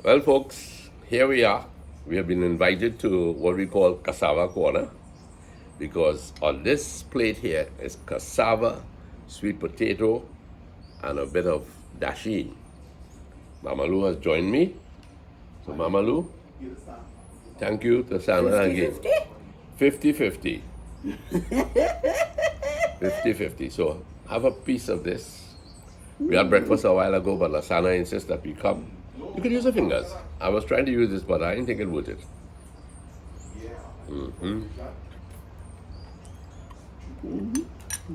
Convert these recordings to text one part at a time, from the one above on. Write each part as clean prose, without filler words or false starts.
Well, folks, here we are. We have been invited to what we call Cassava Corner because on this plate here is cassava, sweet potato, and a bit of dasheen. Mama Lou has joined me. So, Mama Lou, thank you to Sandra again. 50-50. 50-50. So, have a piece of this. We had breakfast a while ago, but Lasana insists that we come. You can use your fingers. I was trying to use this, but I didn't think it worth it.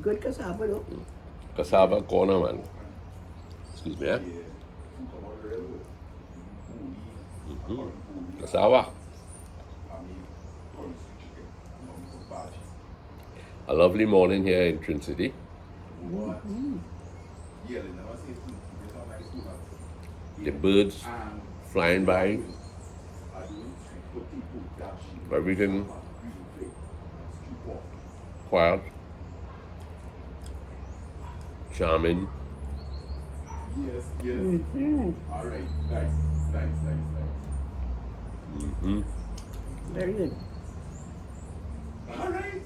Good cassava though. Cassava Corner, man. Excuse me, Cassava. A lovely morning here in Trin City. The birds flying by. Everything quiet. Charming. Yes. All right. Nice. Very good. All right.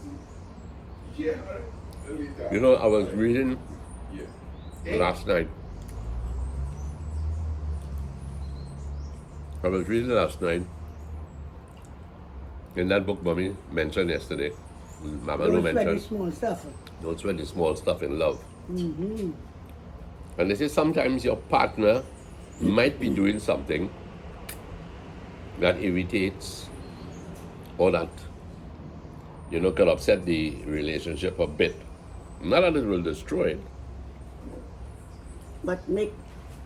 Yeah. You know, I was reading last night. In that book Mommy mentioned yesterday. Mama Lou Don't sweat the mentioned, small stuff. don't sweat the small stuff in love. And they say sometimes your partner might be doing something that irritates or that, could upset the relationship a bit. Not that it will destroy it. But make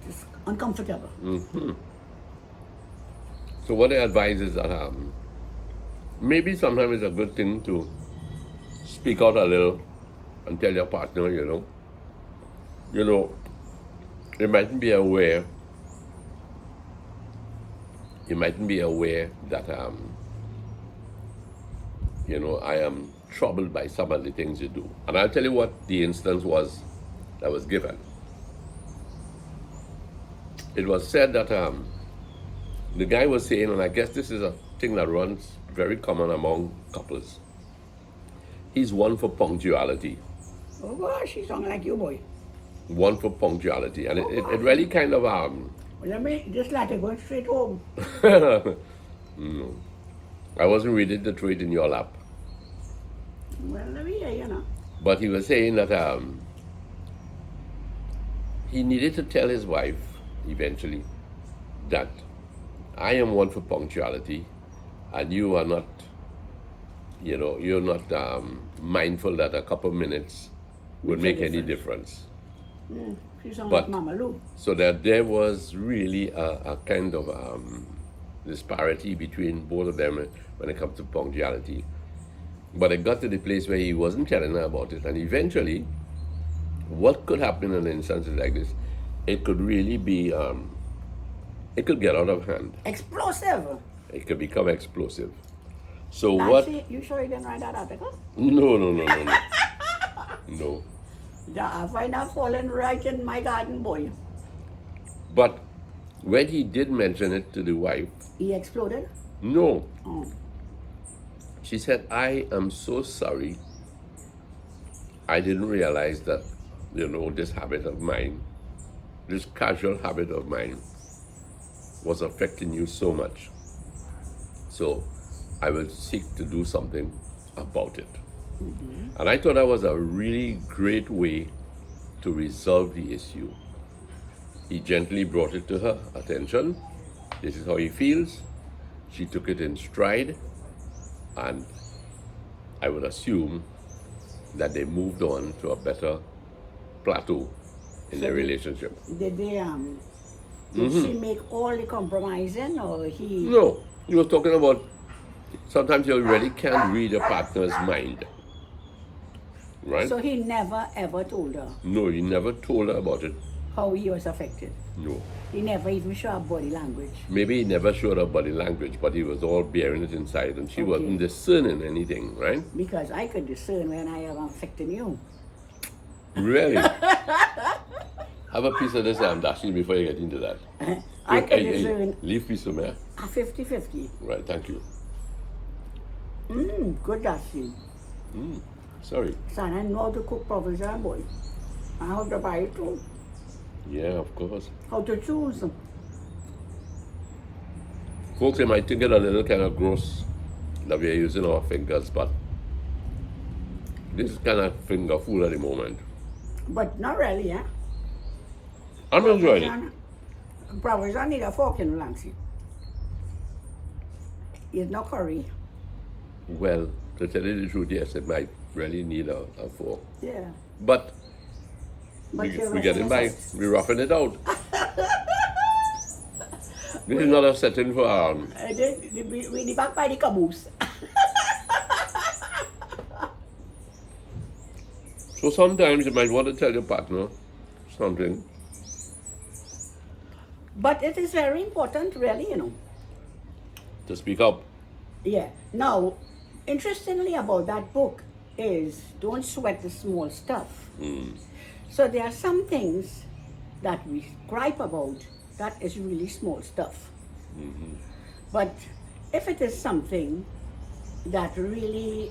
it uncomfortable. So what they advise is that maybe sometimes it's a good thing to speak out a little and tell your partner, you mightn't be aware that I am troubled by some of the things you do. And I'll tell you what the instance was that was given. It was said that the guy was saying, and I guess this is a thing that runs very common among couples. He's one for punctuality. Oh gosh, she sound like you, boy. One for punctuality. And it really kind of Let me just let her go straight home. No. I wasn't ready to throw it in your lap. Well, let me hear, But he was saying that he needed to tell his wife eventually that I am one for punctuality and you are not, you're not mindful that a couple minutes would make any difference. She sound But- like Mama Lou. So that there was really a kind of disparity between both of them when it comes to punctuality. But it got to the place where he wasn't telling her about it. And eventually, what could happen in instances like this, it could really be, it could get out of hand. Explosive. It could become explosive. So what? Nancy, you sure you didn't write that article? No. No. Yeah, I find that falling right in my garden, boy. But when he did mention it to the wife, He exploded. no. Oh. She said, I am so sorry. I didn't realize that, this habit of mine, this casual habit of mine, was affecting you so much. So I will seek to do something about it. And I thought that was a really great way to resolve the issue. He gently brought it to her attention. This is how he feels. She took it in stride. And I would assume that they moved on to a better plateau in their relationship. Did they, did she make all the compromising or he? No, he was talking about sometimes you really can't read a partner's mind. Right? So he never ever told her No, he never told her about it. how he was affected. No. He never even showed body language. Maybe he never showed her body language, but he was all bearing it inside and she Okay. wasn't discerning anything, right? Because I could discern when I am affecting you. Really? Have a piece of this dashing before you get into that. I can Hey, discern leave piece for me. a 50-50. Right, thank you. Good dashing. Sorry. Son, I know how to cook provision, boy. And how to buy it too. Yeah, of course. How to choose. Folks, they might think it a little kind of gross that we are using our fingers, but this is kind of finger food at the moment. But not really, eh? I'm enjoying it. Provision need a fork in Lancy. It's not curry. Well, to tell you the truth, yes, it might really need a fork. Yeah. But But you're we getting by. right. We're roughing it out. This is not a setting for We the back by the caboose. So sometimes you might want to tell your partner something. But it is very important, really, you know. To speak up. Yeah. Now, interestingly about that book is don't sweat the small stuff. So there are some things that we gripe about that is really small stuff. But if it is something that really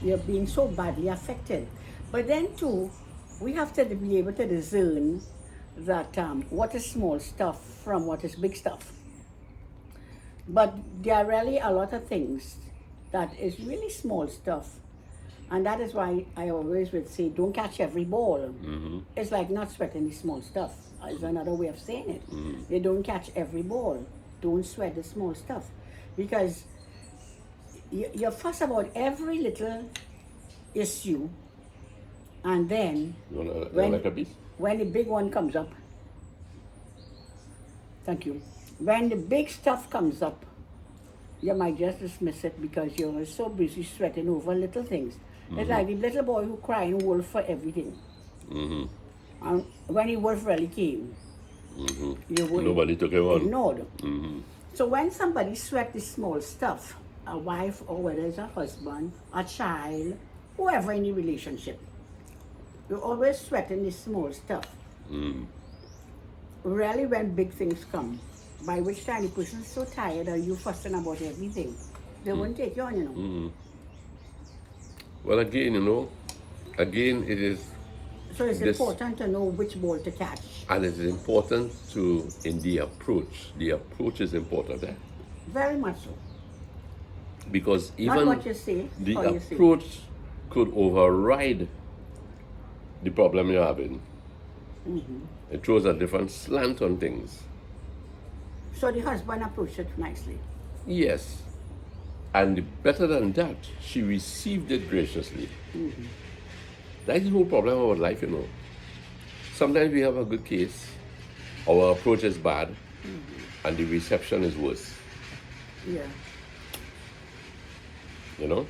you're being so badly affected, but then too, we have to be able to discern that what is small stuff from what is big stuff. But there are really a lot of things that is really small stuff. And that is why I always would say, don't catch every ball. It's like not sweating the small stuff. Is another way of saying it. You don't catch every ball. Don't sweat the small stuff. Because you fuss about every little issue, and then You want like a piece? when the big one comes up, thank you. When the big stuff comes up, you might just dismiss it because you're so busy sweating over little things. It's like the little boy who crying wolf for everything. And when the wolf really came, you would Nobody took him on. ignored. So when somebody sweat the small stuff, a wife or whether it's a husband, a child, whoever in the relationship, you're always sweating the small stuff. Really when big things come, by which time the person's so tired of you fussing about everything, they won't take you on, you know. Well, again, it is, So it's This- important to know which ball to catch. and it is important in the approach. The approach is important, eh? Very much so. Because Not even what you say, the how you say. approach could override the problem you're having. It throws a different slant on things. So the husband approached it nicely. Yes. And better than that, she received it graciously. That is the whole problem about life, Sometimes we have a good case, our approach is bad, and the reception is worse, Yeah. Yeah.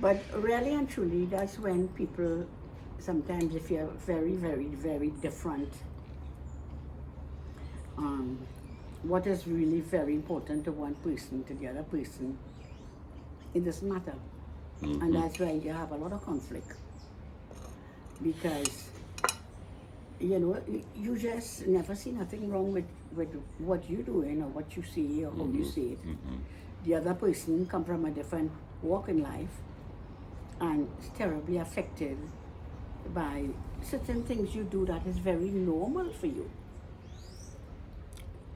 But really and truly, that's when people, sometimes if you're very, very, very different, what is really very important to one person to the other person, it doesn't matter. And that's why you have a lot of conflict. Because, you just never see nothing wrong with what you're doing or what you see or how you see it. The other person come from a different walk in life and is terribly affected by certain things you do that is very normal for you,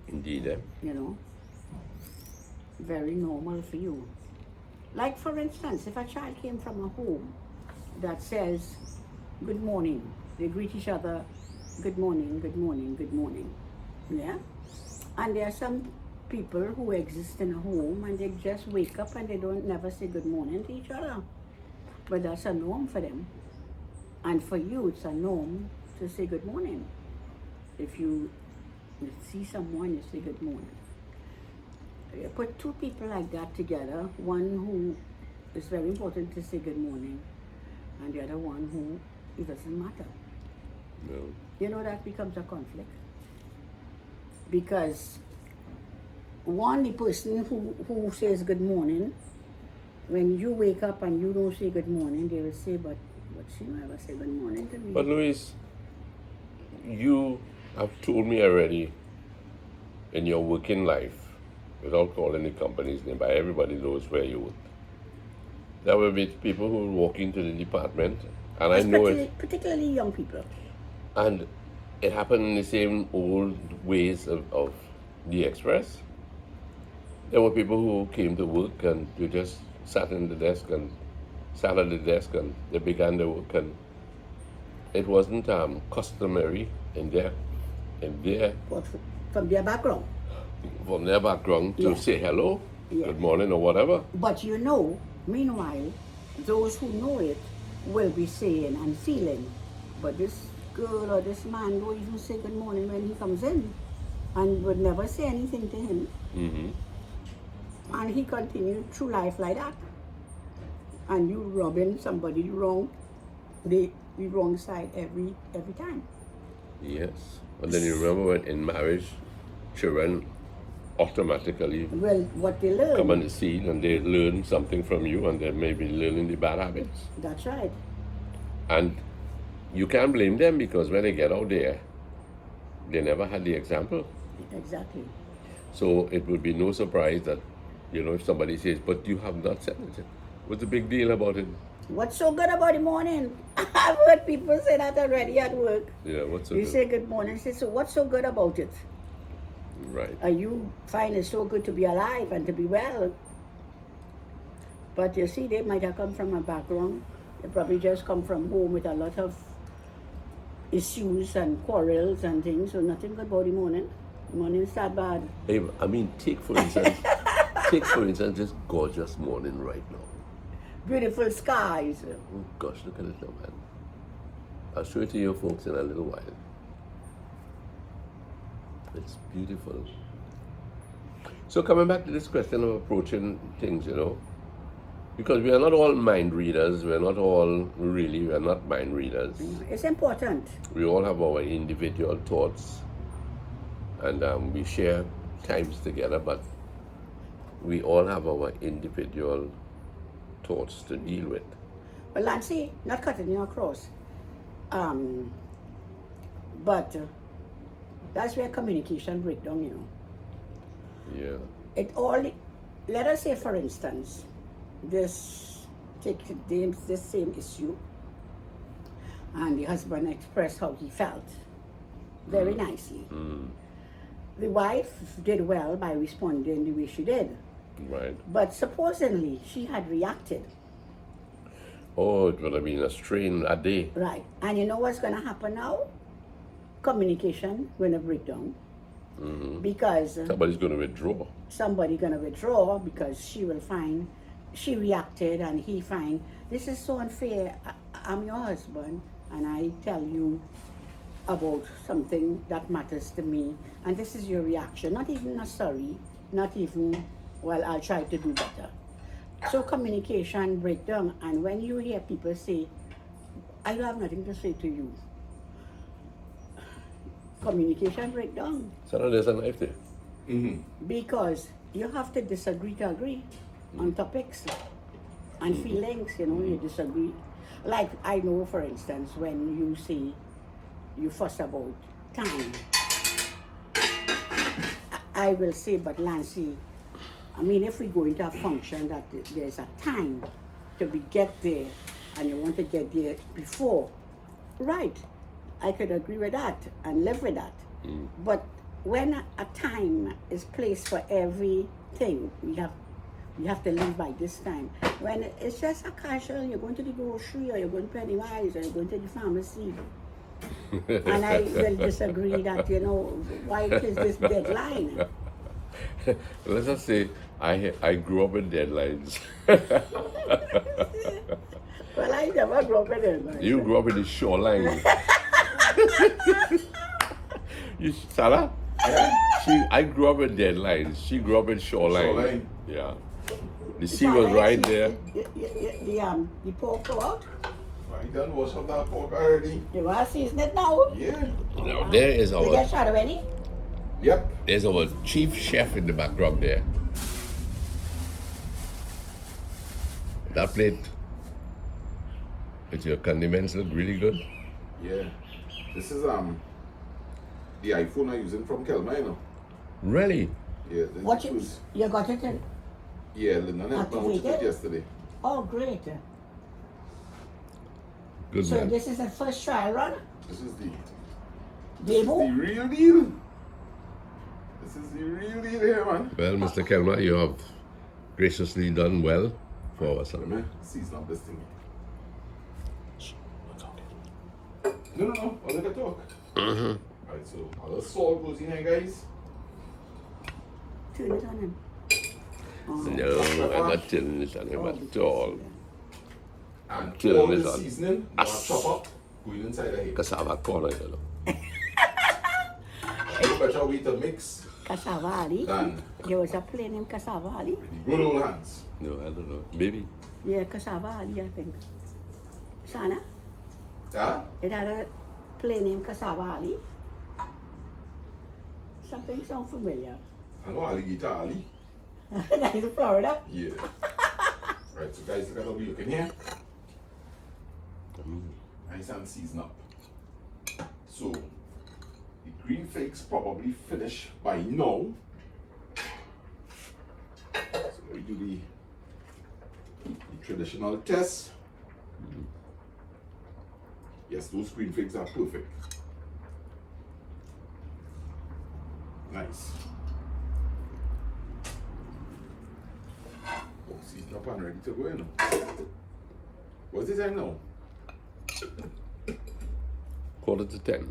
Indeed, eh? Very normal for you. Like for instance, if a child came from a home that says, good morning, they greet each other, good morning, good morning, good morning, yeah? And there are some people who exist in a home and they just wake up and they don't never say good morning to each other. But that's a norm for them. And for you, it's a norm to say good morning. If you see someone, you say good morning. You put two people like that together, one who is very important to say good morning, and the other one who it doesn't matter. No. That becomes a conflict. Because one, the person who says good morning, when you wake up and you don't say good morning, they will say, but she never say good morning to me. But Louise, you have told me already in your working life, without calling the company's name, but everybody knows where you work. There will be people who walk into the department, and I know it, particularly young people. and it happened in the same old ways of the Express. There were people who came to work and they just sat at the desk and they began their work, and it wasn't customary in their What, from their background. from their background to Yeah. say hello, Yeah. good morning, or whatever. But you know, meanwhile, those who know it will be saying and feeling, but this girl or this man don't even say good morning when he comes in, and would never say anything to him. And he continued through life like that. And you rubbing somebody the wrong side every time. Yes. And then you remember when in marriage, children automatically Well, what they learn. come on the scene and they learn something from you, and they may be learning the bad habits. That's right. And you can't blame them, because when they get out there, they never had the example. Exactly. So it would be no surprise that, if somebody says, but you have not said it. What's the big deal about it? What's so good about the morning? I've heard people say that already at work. Yeah, what's so You good? say good morning, say, so what's so good about it? Right. You find it so good to be alive and to be well. But you see, they might have come from a background. They probably just come from home with a lot of issues and quarrels and things, so nothing good about the morning. The morning's that bad. Hey, I mean, take for instance this gorgeous morning right now. Beautiful skies. Oh gosh, look at it now, man. I'll show it to you folks in a little while. It's beautiful. So coming back to this question of approaching things, because we are not all mind readers, we are not mind readers. It's important. We all have our individual thoughts, and we share times together, but we all have our individual thoughts to deal with. But Lancy, not cutting you across, but that's where communication breakdown, Yeah. Let us say, for instance, this same issue, and the husband expressed how he felt very nicely. The wife did well by responding the way she did, Right. but supposedly she had reacted. Oh, it would have been a strain a day. Right. And you know what's going to happen now? Communication going to break down. Because Somebody's going to withdraw. somebody going to withdraw, because she will find she reacted and he find this is so unfair. I'm your husband and I tell you about something that matters to me, and this is your reaction. Not even a sorry, not even, well, I'll try to do better. So communication breakdown, and when you hear people say, I don't have nothing to say to you, communication breakdown. So now there's a knife there. Because you have to disagree to agree on topics and feelings, you disagree. Like I know, for instance, when you say you fuss about time, I will say, but Lancy, I mean, if we go into a function that there's a time to get there, and you want to get there before, right, I could agree with that and live with that. But when a time is placed for everything, we have to leave by this time. When it's just a casual, you're going to the grocery, or you're going to Pennywise, or you're going to the pharmacy, and I will disagree that, why is this deadline? Let's just say I grew up with deadlines. Well, I never grew up with deadlines. You grew up in the shoreline. Sarah? I grew up with deadlines. She grew up in shoreline. Shoreline. Yeah. The sea was right there. The pork go out. I done wash up that pork already. You want to season it now? Yeah. Now there is You get shot of any? Yep. there's our chief chef in the background there. That plate with your condiments look really good. Yeah. This is the iPhone I'm using from Kelma, you know. Really? Yeah, What you got it in? Yeah, Linda helped me out with it Activated? yesterday. Oh, great. Good So man. this is the first trial run? This is the Demo? real deal. This is the real deal here, man. Well, Mr. Kelma, you have graciously done well for us. Let me season up this thing. No. I'll let it talk. Alright, so a little salt goes in here, guys. Turn it on him. No, I'm not telling it on him at all. And Turn all it the on. seasoning, chop up, going inside the head. Cassava Corner, you know. No better way to mix Cassava Ali. than There was a play named Cassava Ali. with the good old hands. No, I don't know. Maybe. Yeah, Cassava Ali, I think. Sana, Yeah? it had a play named Cassava Ali. Something sounds familiar. I know alligator Ali. That is Florida. Yeah. Right, so guys, look at how we looking here. Nice and seasoned up. So, the green flakes probably finish by now. So we do the traditional test. Yes, those green flakes are perfect. Nice. Oh, seasoned up and ready to go in. What's the time now? 9:45.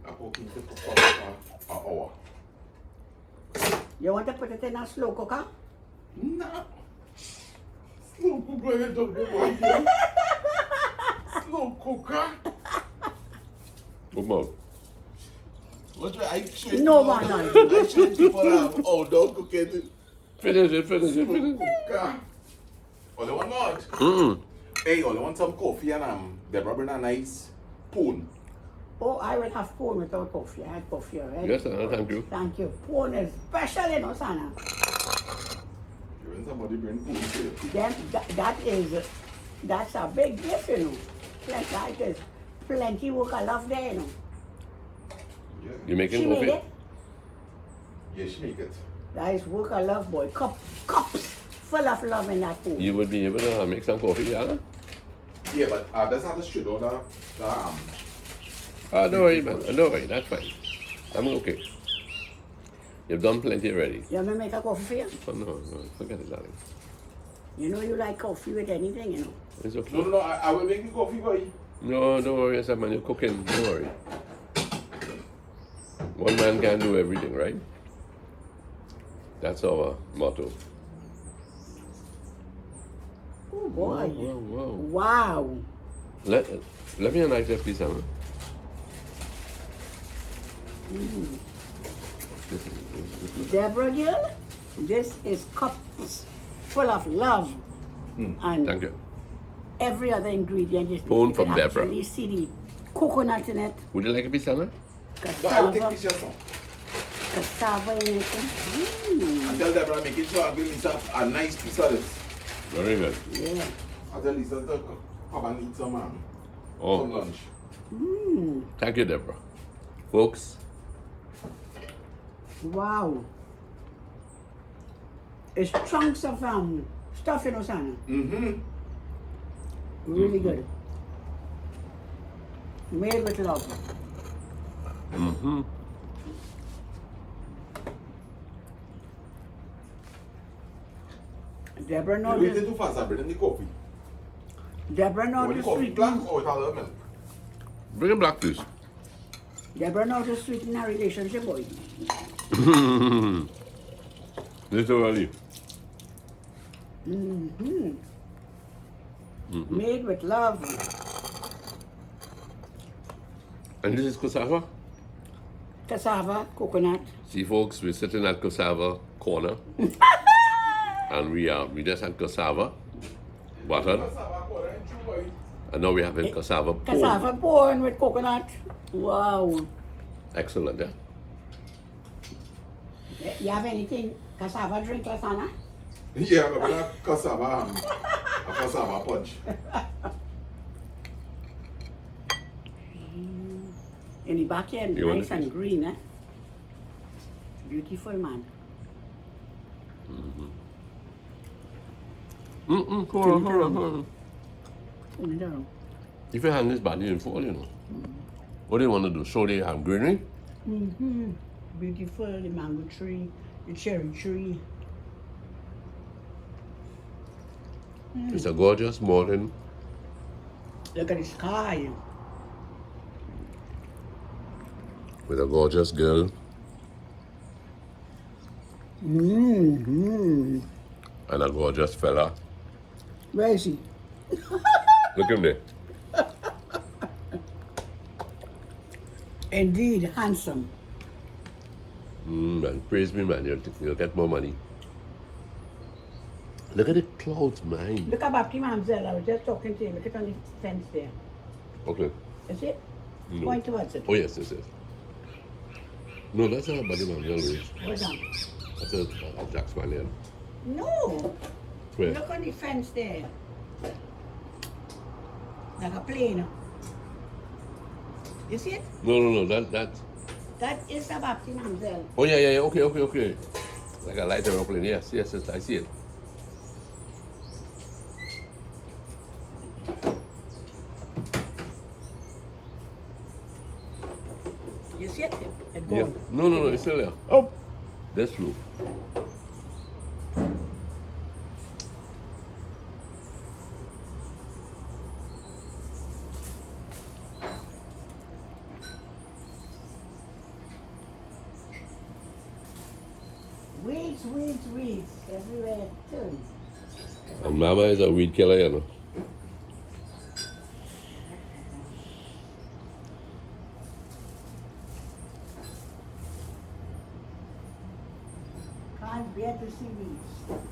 I'm cooking it for an hour. You want to put it in a slow cooker? Nah. Slow cooker, you don't go here. Slow cooker. Come on. What I train No, people- man, no. I train people have outdoor cooking. Finish it, finish it, finish it. Cooker. Oh, they want not? Mm-mm. Hey, oh, they want some coffee and Deborah bring a nice spoon. Oh, I would have porn without coffee. I had coffee already. Yes, sir, thank you. Thank you. Porn is special, you know, Sana. You want somebody bring spoon to you? Then that's a big gift, you know. Like that is plenty work of love there, you know. Yeah. You making She coffee? made it. Yeah, she make it. That is work of love, boy. Cups full of love in that food. You would be able to make some coffee, yeah? Yeah, but that's how the straight out Don't worry, man. Don't worry, that's fine. I'm okay. You've done plenty already. You want me to make a coffee for you? Oh, no, forget it, darling. You know you like coffee with anything, you know. It's okay. No, I will make you coffee for you. No, don't worry, yourself, man. You're cooking. Don't worry. One man can do everything, right? That's our motto. Oh boy. Whoa. Wow. Let me unite that, please, Hannah. Deborah girl, this is cups full of love. And Thank you. every other ingredient is Phone you from can Deborah. actually see the coconut in it, Would you like a piece, Hannah? No, I will take cassava, this just now. cassava in it. And tell Deborah, make it sure I give Lisa a nice piece of this. Very good. Yeah. I'll tell Lisa to come and eat some Oh. lunch. Thank you, Deborah. Folks, Wow. It's chunks of stuff, you know, Sana. Mm-hmm. Really good. Made with love. Deborah You knows waited the, too fast, I bring in the coffee. Deborah You knows want the the coffee sweet. black or with a little milk? bring it back, please. Deborah knows the sweet in a relationship, boy. Little early. Made with love. And this is cassava. Cassava, coconut. See, folks, we're sitting at Cassava Corner. And we just had cassava, butter, and now we're having cassava porn. Cassava porn with coconut. Wow. Excellent, yeah? You have anything cassava drink, Lasana? Yeah, I'm going to cassava punch. In the backyard, You want nice a and piece? green, eh? Beautiful, man. Hold on. Turn it around. If your hand is bad, you didn't fall, you know. What do you want to do? Show they have greenery? Mm-hmm. Beautiful, the mango tree, the cherry tree. It's a gorgeous morning. Look at the sky. With a gorgeous girl Mm-hmm. and a gorgeous fella. Where is he? Look at him there. Indeed, handsome. Man, praise me, man. You'll get more money. Look at the clouds, man. Look about him, Mamselle. I was just talking to him. Look at on the fence there. Okay. Is it? No. Point towards it. Oh, yes. No, that's not a buddy, man. Hold on. That's a Jack Spaniel. No. Where? Look on the fence there. Like a plane. You see it? No. That is the Bapti Mamselle. Oh, yeah. Okay. Like a light aeroplane. Yes. I see it. You see it? It Yeah. gone. No. It's still there. Oh, that's true. Weeds. Everywhere it turns. And Mama is a weed killer, you know. Can't bear to see weeds.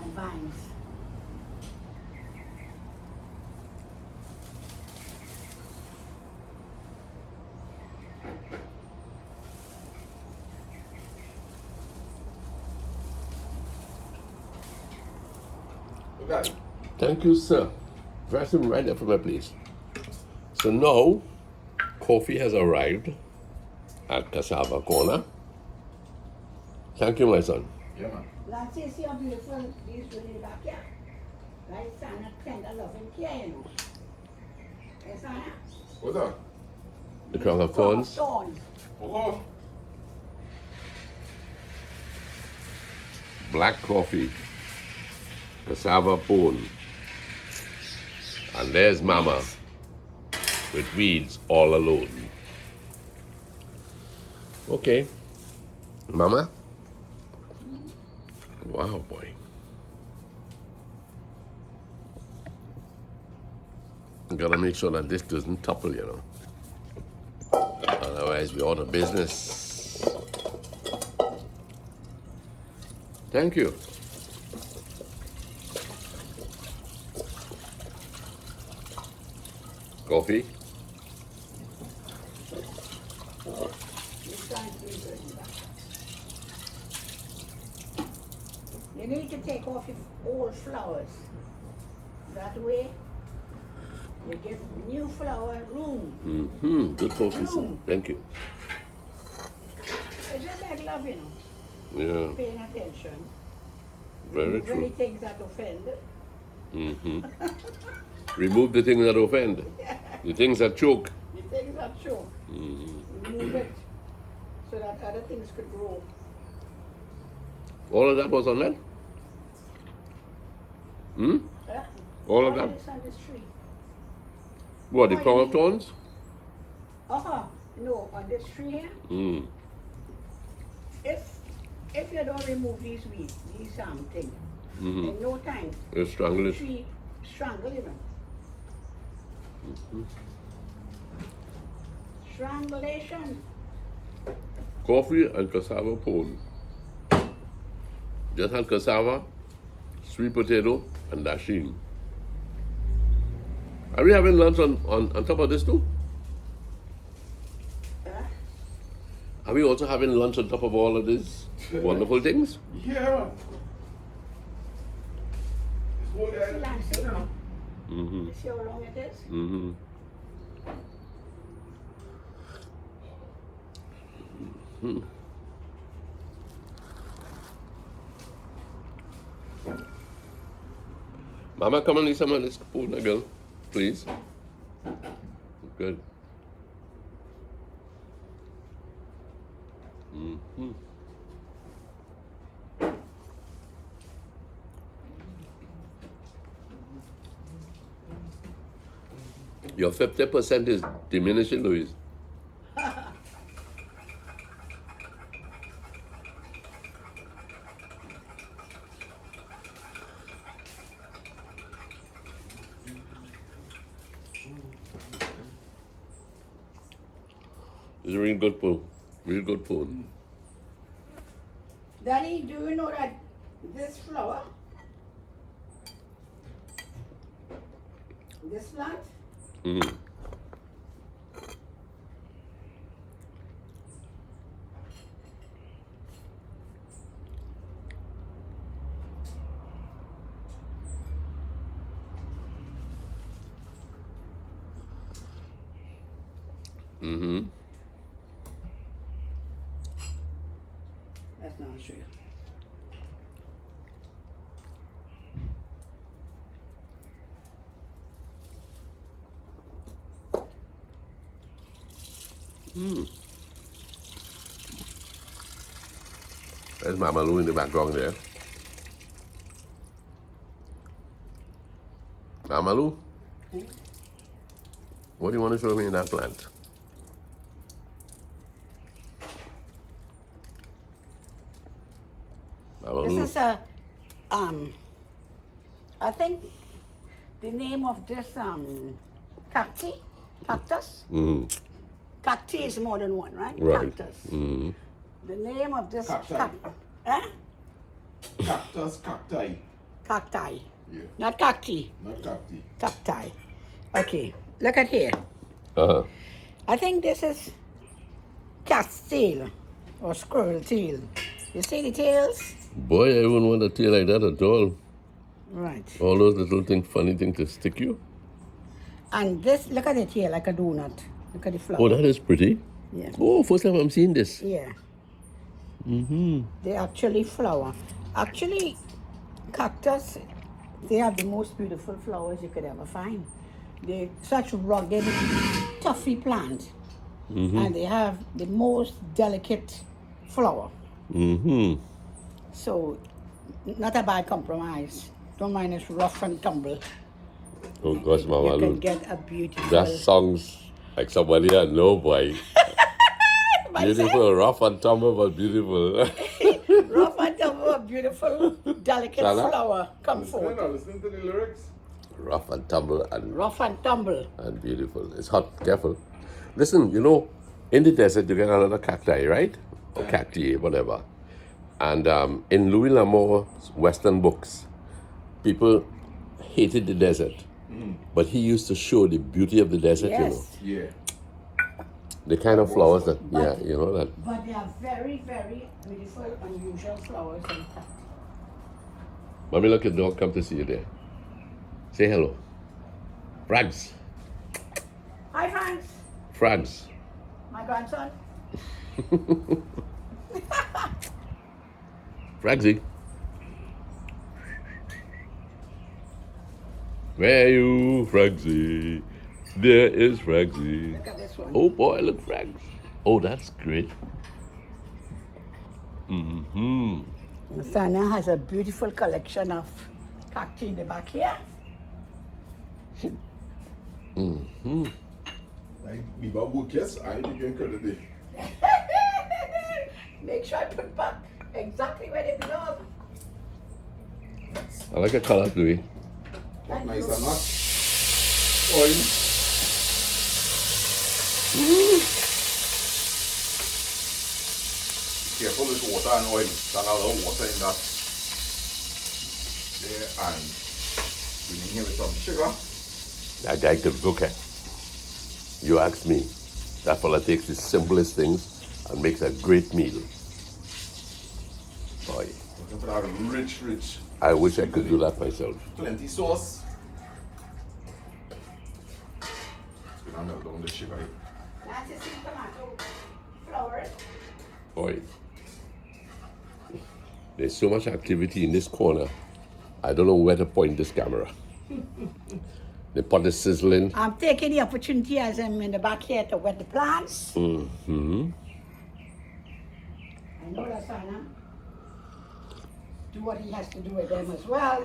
And vines. Okay. Thank you, sir. Dressing right there from my place. So now, coffee has arrived at Cassava Corner. Thank you, my son. Yeah, man. Let's see how beautiful these will in the backyard. Right, Sana, tender loving care, you know. Yes, Sana? What's that? The crown of thorns. Thorns. Oh, Black coffee. Cassava bone. And there's Mama with weeds all alone. Okay. Mama? Wow, boy. Gotta make sure that this doesn't topple, you know. Otherwise, we're out of business. Thank you. Coffee? You need to take off your old flowers. That way, you give new flower room. Good coffee, sir. Thank you. It's just like love, you know, Yeah, paying attention. very Many true. things that offend. Remove the things that offend, the things that choke. The things that show. Remove it so that other things could grow. All of that was on that? Huh? All of that? This on this tree. What, the crown of thorns? No, on this tree here, Mm. if you don't remove these weeds, these things, in no time, You strangle the it. tree strangle, you know. Strangulation. Coffee and cassava pone. Just had cassava, sweet potato, and dasheen. Are we having lunch on top of this too? Huh? Are we also having lunch on top of all of these wonderful things? yeah, man. This whole See, guy, Lancy? you know. You see how long it is? Mm-hmm. Mama, come and eat some of this food, now, girl. Please. Good. Your 50% is diminishing, Louise. It's really good food. Really good food. Daddy, do you know that this flower, this plant, Mm. Mm-hmm. that's not true. There's Mama Lou in the background there. Mama Lou, what do you want to show me in that plant? Mama Lou. This is a, I think the name of this cactus. Mm-hmm. Cacti is more than one, right? Right. Cactus. Mm-hmm. The name of this Cacti. Cactus, cacti. Cacti. Yeah. Not cacti. Not cacti. Cacti. Okay. Look at here. Uh-huh. I think this is cat's tail or squirrel tail. You see the tails? Boy, I wouldn't want a tail like that at all. Right. All those little things, funny things to stick you. And this, look at it here, like a donut. Look at the flower. Oh, that is pretty. Yeah. Oh, first time I'm seeing this. Yeah. Mm-hmm. They actually flower. Actually, cactus, they have the most beautiful flowers you could ever find. They're such rugged, toughy plant. And they have the most delicate flower. Mm-hmm. So, not a bad compromise. Don't mind it's rough and tumble. Oh gosh, Mama You can Lou. get a beautiful... That sounds like somebody I know, boy. Beautiful, rough and tumble, but beautiful. rough and tumble, beautiful, delicate Sana? flower. Come Listen, forth. listen to the lyrics. Rough and tumble and Rough and tumble. beautiful. It's hot, careful. Listen, you know, in the desert you get a lot of cacti, right? Or cacti, whatever. And in Louis L'Amour's Western books, people hated the desert. But he used to show the beauty of the desert, Yes. you know. Yeah. The kind of flowers that, But- yeah, you know, that. But they are very, very beautiful, unusual flowers in fact. Mommy, look, at dog come to see you there. Say hello. Frags. Hi, Franks. Frags. My grandson. Fragsy. Where you, Fragsy? There is Fragsy. Look at this one. Oh boy, look, Frags. Oh, that's great. Mm-hmm. Sana has a beautiful collection of cacti in the back here. Mm-hmm. Like, we bought bouquets, I did drink all the day. Make sure I put back exactly where they belong. I like the color, Louis. Thank Nice you. and not oil. Careful with water and oil. There's a lot of water in that. There, and we in here with some sugar. That guy could cook it. You ask me. That fella takes the simplest things and makes a great meal. Boy, Looking for that rich, rich, I wish I could do that myself. plenty sauce. It's gonna melt down the sugar. That's a sweet tomato flowers. Boy, there's so much activity in this corner. I don't know where to point this camera. The pot is sizzling. I'm taking the opportunity as I'm in the back here to wet the plants. Mm-hmm. I know that Sana do what he has to do with them as well,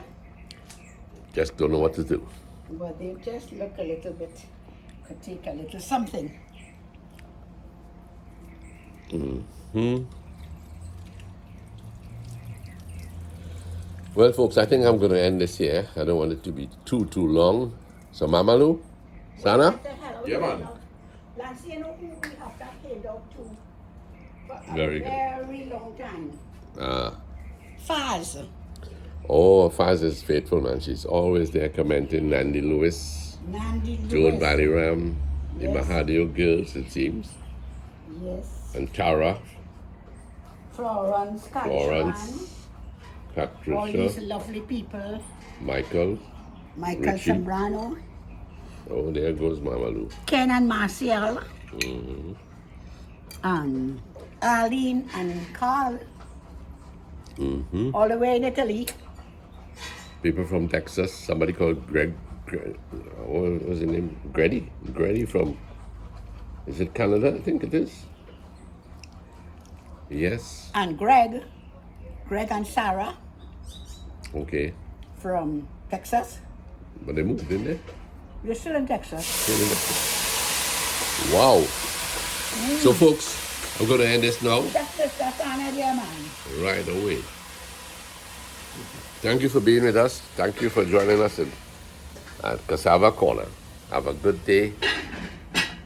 Just don't know what to do. but they just look a little bit, could take a little something. Well, folks, I think I'm going to end this here. I don't want it to be too long. So, Mamalu, Sana? What the hell? Yeah, man. Last year, you know who we have that came out to for a Very good. very long time. Ah. Faz. Oh, Faz is faithful, man. She's always there commenting. Nandy Lewis, Nandi Joan Lewis. Baliram, the Yes. Mahadio girls, it seems, Yes. and Tara, Florence. Florence, All these Patricia, lovely people. Michael. Michael Richie. Zambrano. Oh, there goes Mamalu. Ken and Marcial. Mm-hmm. And Arlene and Carl. Mm-hmm. All the way in Italy. People from Texas. Somebody called Greg what was his name? Grady from, is it Canada? I think it is. Yes. And Greg and Sarah Okay. from Texas. But they moved, didn't they? You're still in Texas. Wow. So, folks, I'm going to end this now That's an idea, man. right away. Thank you for being with us. Thank you for joining us at Cassava Corner. Have a good day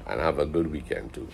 and have a good weekend too.